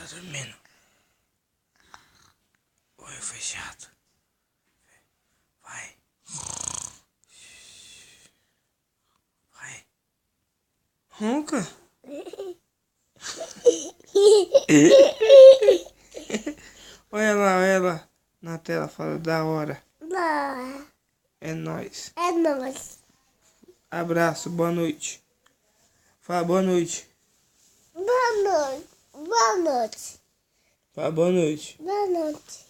tá dormindo. Olho fechado. Vai. Vai. Ronca. Olha lá. Na tela, fala da hora. Não. É nóis. É nóis. Abraço, boa noite. Fala boa noite. Boa noite. Boa noite. Fala boa noite. Boa noite.